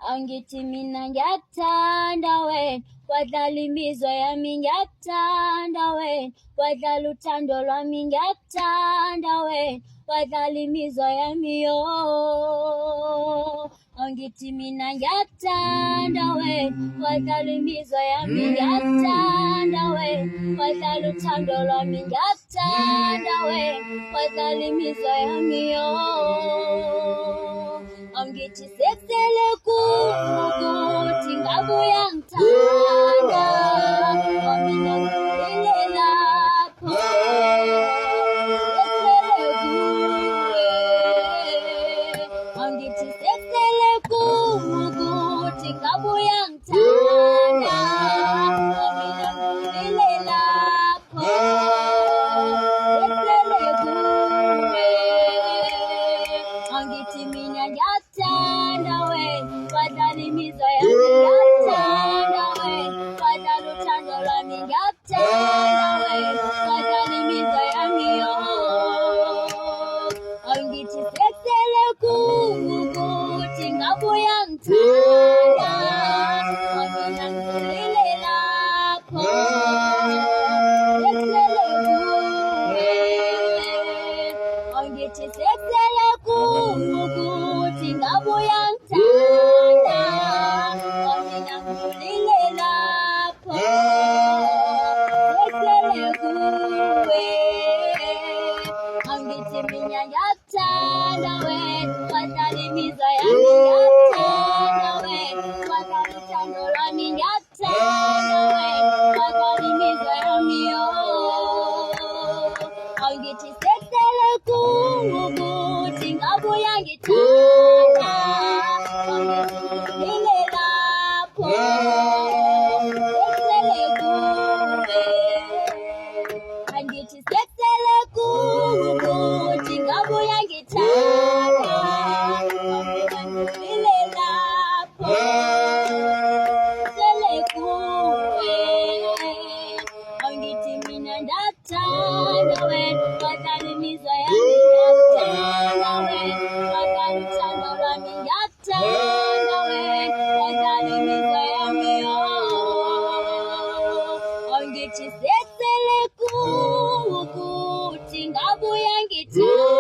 Angithi mina ngiyakuthanda wena, wadlala imizwa yami ngiyakuthanda wena, wadlala uthando lwami ngiyakuthanda wena, wadlala imizwa yami yo. Angithi mina ngiyakuthanda wena, wadlala imizwa yami ngiyakuthanda wena, wadlala uthando lwami ngiyakuthanda wena, wadlala imizwa yami yo. Angithi sekusele ukuthi ngabe uyangithanda, mina ngidlulile lapho. Sekusele kuwe, angithi sekusele ukuthi ngabe uyangithanda, mina ngidlulile lapho. Sekusele kuwe, angithi mina ngiyakuthanda wena, wadlala imizwa yami ngiyakuthanda wena, wadlala uthando lwami ngiyakuthanda wena, wadlala imizwa yami yo. Angithi sekusele ukuthi ngabe uyangithanda, mina ngidlulile lapho. Sekusele kuwe, angithi sekusele ukuthi ngabe uyangithanda, mina ngidlulile lapho. Sekusele kuwe, angithi mina ngiyakuthanda wena, wadlala imizwa yami ngiyakuthanda wena, wadlala uthando lwami ngiyakuthanda wena, wadlala imizwa yami yo. Angithi sekusele ukuthi ngabe uyangithanda, ngidlulile lapho. Sekusele kuwe, angithi sekusele ukuthi ngabe uyangithanda, mina ngidlulile lapho. Sekusele kuwe, angithi mina ndakuthanda wena, wadlala imizwa yami ngiyakuthanda wena, wadlala uthando lwami ngiyakuthanda wena, wadlala imizwa yami yo. Angithi sekusele ukuthi ngabe uyangithanda.